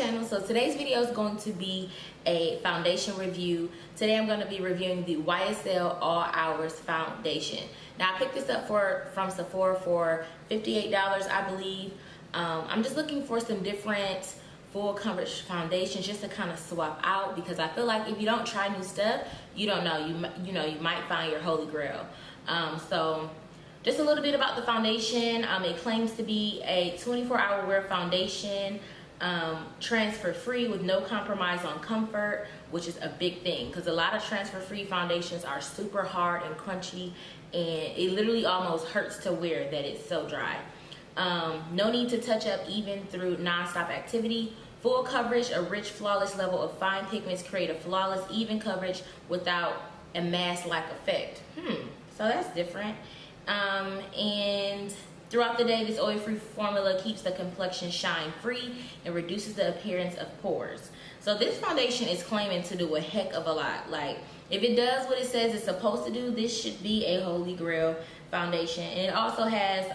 channel. So today's video is going to be a foundation review. Today I'm going to be reviewing the YSL All Hours foundation. Now I picked this up from Sephora for $58, I believe. I'm just looking for some different full coverage foundations just to kind of swap out, because I feel like if you don't try new stuff, you don't know, you might find your holy grail. So just a little bit about the foundation. It claims to be a 24-hour wear foundation, transfer free with no compromise on comfort, which is a big thing because a lot of transfer free foundations are super hard and crunchy, and it literally almost hurts to wear that it's so dry. No need to touch up even through non-stop activity. Full coverage, a rich flawless level of fine pigments create a flawless even coverage without a mask-like effect. So that's different. And throughout the day, this oil-free formula keeps the complexion shine-free and reduces the appearance of pores. So this foundation is claiming to do a heck of a lot. Like, if it does what it says it's supposed to do, this should be a holy grail foundation. And it also has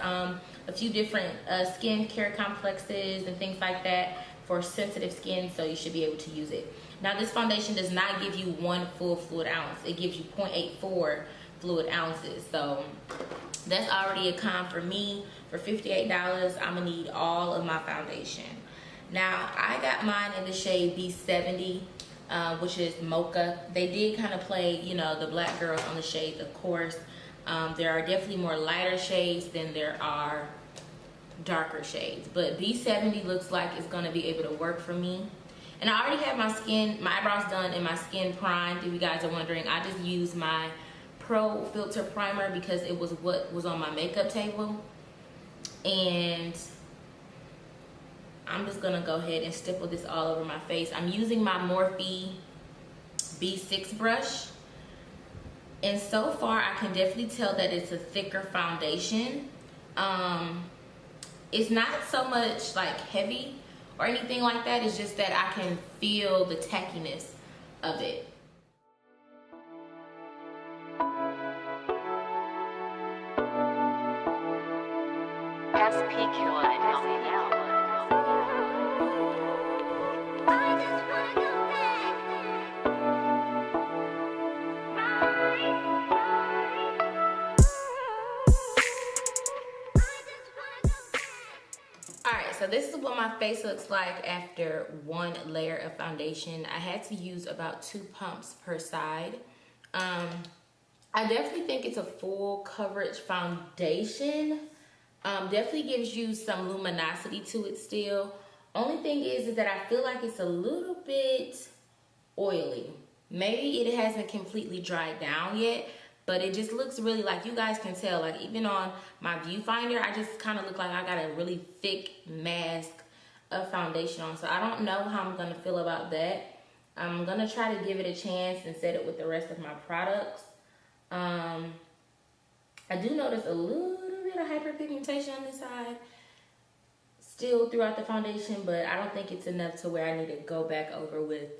a few different skin care complexes and things like that for sensitive skin, so you should be able to use it. Now, this foundation does not give you one full fluid ounce. It gives you 0.84 fluid ounces. So that's already a con for me. For $58, I'm gonna need all of my foundation. Now, I got mine in the shade B70, which is mocha. They did kind of play, you know, the black girls on the shades, of course. There are definitely more lighter shades than there are darker shades, but B70 looks like it's gonna be able to work for me. And I already have my eyebrows done and my skin primed. If you guys are wondering, I just used my Pro Filter Primer because it was what was on my makeup table. And I'm just gonna go ahead and stipple this all over my face. I'm using my Morphe B6 brush. And so far, I can definitely tell that it's a thicker foundation. It's not so much like heavy or anything like that. It's just that I can feel the tackiness of it. So this is what my face looks like after one layer of foundation. I had to use about 2 pumps per side. I definitely think it's a full coverage foundation. Definitely gives you some luminosity to it still. Only thing is that I feel like it's a little bit oily. Maybe it hasn't completely dried down yet, but it just looks really, like, you guys can tell, like, even on my viewfinder, I just kind of look like I got a really thick mask of foundation on. So I don't know how I'm going to feel about that. I'm going to try to give it a chance and set it with the rest of my products. I do notice a little bit of hyperpigmentation on this side still throughout the foundation, but I don't think it's enough to where I need to go back over with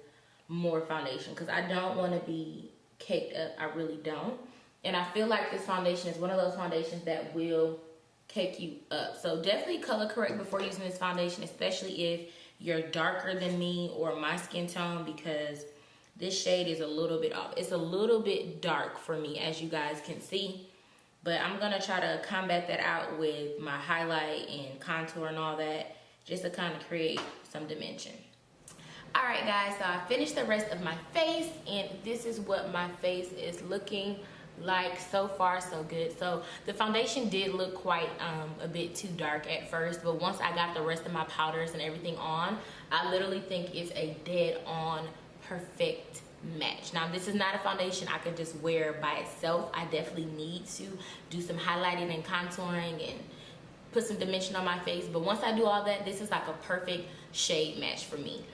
more foundation, because I don't want to be caked up. I really don't. And I feel like this foundation is one of those foundations that will cake you up. So definitely color correct before using this foundation, especially if you're darker than me or my skin tone, because this shade is a little bit off. It's a little bit dark for me, as you guys can see. But I'm going to try to combat that out with my highlight and contour and all that, just to kind of create some dimension. Alright guys, so I finished the rest of my face, and this is what my face is looking like. So far so good. So the foundation did look quite a bit too dark at first, but once I got the rest of my powders and everything on, I literally think it's a dead on perfect match. Now, this is not a foundation I could just wear by itself. I definitely need to do some highlighting and contouring and put some dimension on my face, but once I do all that, this is like a perfect shade match for me.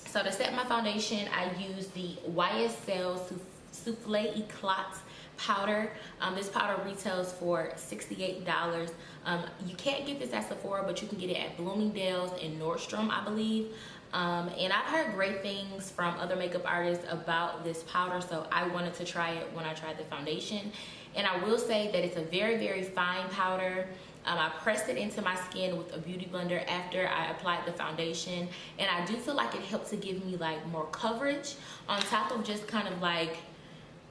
So to set my foundation, I use the YSL Souffle Eclat powder. This powder retails for $68. You can't get this at Sephora, but you can get it at Bloomingdale's and Nordstrom, I believe. And I've heard great things from other makeup artists about this powder, so I wanted to try it when I tried the foundation. And I will say that it's a very, very fine powder. I pressed it into my skin with a beauty blender after I applied the foundation, and I do feel like it helped to give me like more coverage on top of just kind of like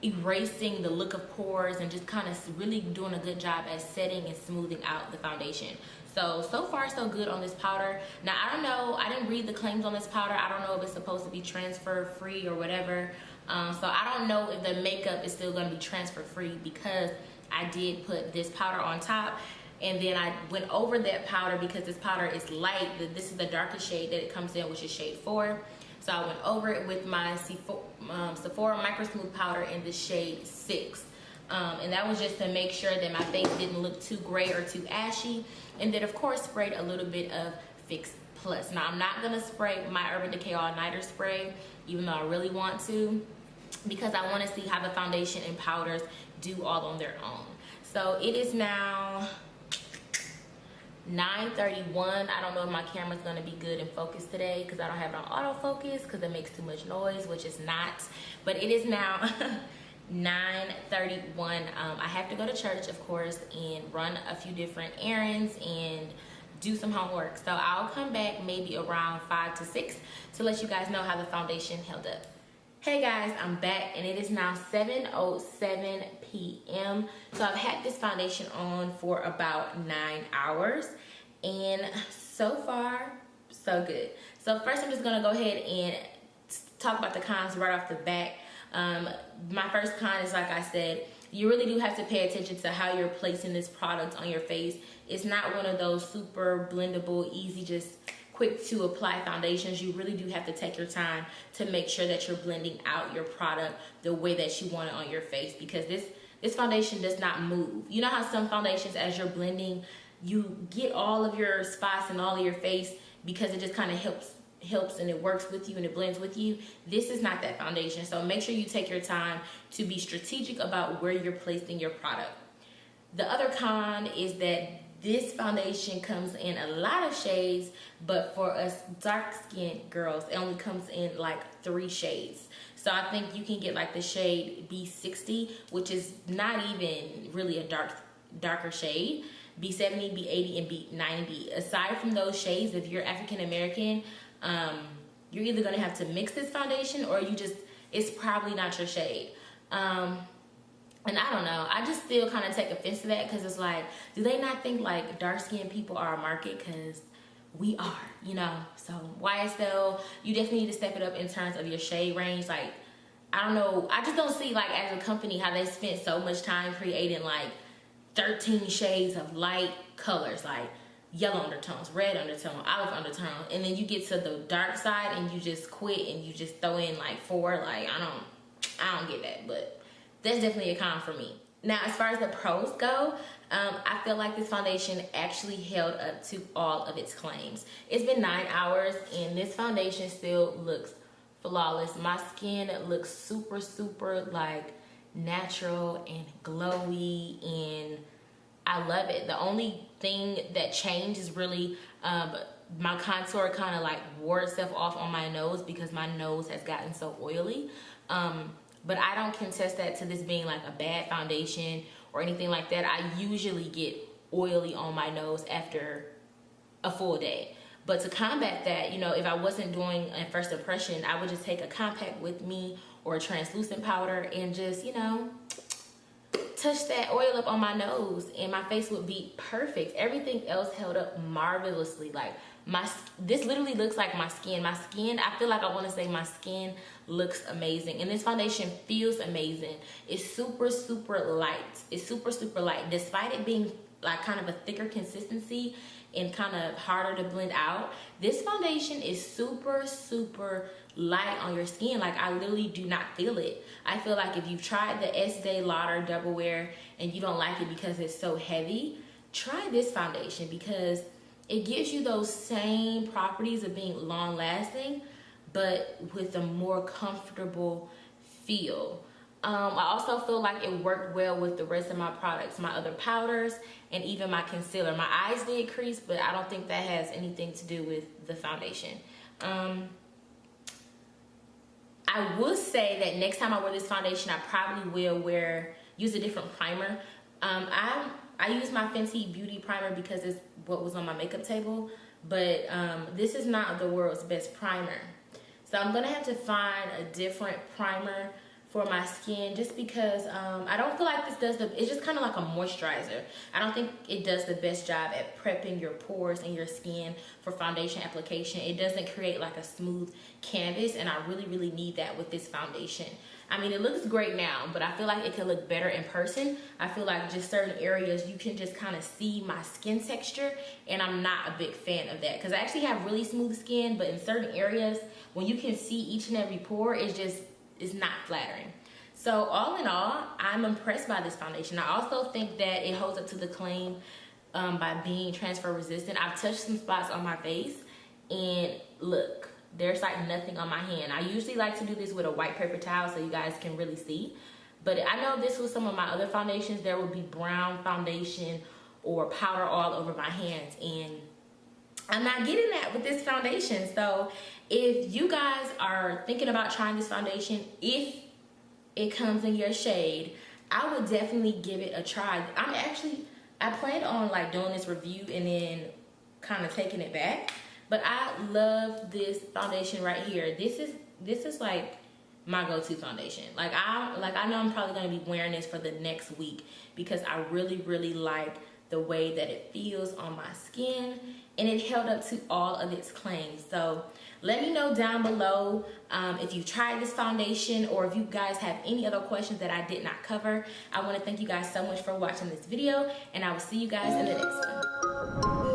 erasing the look of pores and just kind of really doing a good job at setting and smoothing out the foundation. So far so good on this powder. Now I don't know, I didn't read the claims on this powder. I don't know if it's supposed to be transfer free or whatever. So I don't know if the makeup is still going to be transfer free, because I did put this powder on top, and then I went over that powder because this powder is light. This is the darkest shade that it comes in, which is shade 4. So I went over it with my Sephora Micro Smooth powder in the shade 6. And that was just to make sure that my face didn't look too gray or too ashy. And then of course sprayed a little bit of Fix Plus. Now I'm not gonna spray my Urban Decay All Nighter spray, even though I really want to, because I want to see how the foundation and powders do all on their own. So it is now 9:31. I don't know if my camera's gonna be good in focus today because I don't have it on autofocus because it makes too much noise, which is not. But it is now 9:31. I have to go to church, of course, and run a few different errands and do some homework. So I'll come back maybe around 5 to 6 to let you guys know how the foundation held up. Hey guys, I'm back, and it is now 7:07 p.m. So I've had this foundation on for about 9 hours, and so far so good. So first I'm just gonna go ahead and talk about the cons right off the bat. My first con is, like I said, you really do have to pay attention to how you're placing this product on your face. It's not one of those super blendable, easy, just quick to apply foundations. You really do have to take your time to make sure that you're blending out your product the way that you want it on your face, because this foundation does not move. You know how some foundations, as you're blending, you get all of your spots and all of your face because it just kind of helps and it works with you and it blends with you. This is not that foundation. So make sure you take your time to be strategic about where you're placing your product. The other con is that this foundation comes in a lot of shades, but for us dark-skinned girls, it only comes in like 3 shades. So I think you can get like the shade B60, which is not even really a darker shade, B70, B80, and B90. Aside from those shades, if you're African American, you're either gonna have to mix this foundation or it's probably not your shade. And I don't know, I just still kind of take offense to that, because it's like, do they not think like dark-skinned people are a market? Because we are, you know. So YSL, you definitely need to step it up in terms of your shade range. Like, I don't know, I just don't see, like, as a company, how they spent so much time creating like 13 shades of light colors, like yellow undertones, red undertone, olive undertone, and then you get to the dark side and you just quit and you just throw in like 4. Like, I don't get that, but that's definitely a con for me. Now, as far as the pros go, I feel like this foundation actually held up to all of its claims. It's been 9 hours and this foundation still looks flawless. My skin looks super, super like natural and glowy, and I love it. The only thing that changed is really my contour kind of like wore itself off on my nose because my nose has gotten so oily. But I don't contest that to this being like a bad foundation or anything like that. I usually get oily on my nose after a full day. But to combat that, you know, if I wasn't doing a first impression, I would just take a compact with me or a translucent powder and just, you know, touch that oil up on my nose and my face would be perfect. Everything else held up marvelously. Like, this literally looks like my skin. My skin, I feel like I want to say my skin looks amazing. And this foundation feels amazing. It's super, super light. It's super, super light. Despite it being like kind of a thicker consistency and kind of harder to blend out, this foundation is super, super light on your skin. Like, I literally do not feel it. I feel like if you've tried the Estee Lauder Double Wear and you don't like it because it's so heavy, try this foundation because it gives you those same properties of being long lasting, but with a more comfortable feel. I also feel like it worked well with the rest of my products, my other powders, and even my concealer. My eyes did crease, but I don't think that has anything to do with the foundation. I will say that next time I wear this foundation, I probably will use a different primer. I'm I use my Fenty Beauty Primer because it's what was on my makeup table, but this is not the world's best primer. So I'm gonna have to find a different primer for my skin, just because I don't feel like this does it's just kind of like a moisturizer. I don't think it does the best job at prepping your pores and your skin for foundation application. It doesn't create like a smooth canvas, and I really need that with this foundation. I mean, it looks great now, but I feel like it could look better in person. I feel like just certain areas you can just kind of see my skin texture, and I'm not a big fan of that, because I actually have really smooth skin, but in certain areas when you can see each and every pore, it's not flattering. So all in all, I'm impressed by this foundation. I also think that it holds up to the claim by being transfer resistant. I've touched some spots on my face, and look, there's like nothing on my hand. I usually like to do this with a white paper towel so you guys can really see. But I know this was some of my other foundations. There would be brown foundation or powder all over my hands, and I'm not getting that with this foundation. So if you guys are thinking about trying this foundation, if it comes in your shade, I would definitely give it a try. I planned on like doing this review and then kind of taking it back, but I love this foundation right here. This is like my go-to foundation. Like I know I'm probably gonna be wearing this for the next week, because I really like the way that it feels on my skin, and it held up to all of its claims. So let me know down below if you tried this foundation, or if you guys have any other questions that I did not cover. I want to thank you guys so much for watching this video, and I will see you guys in the next one.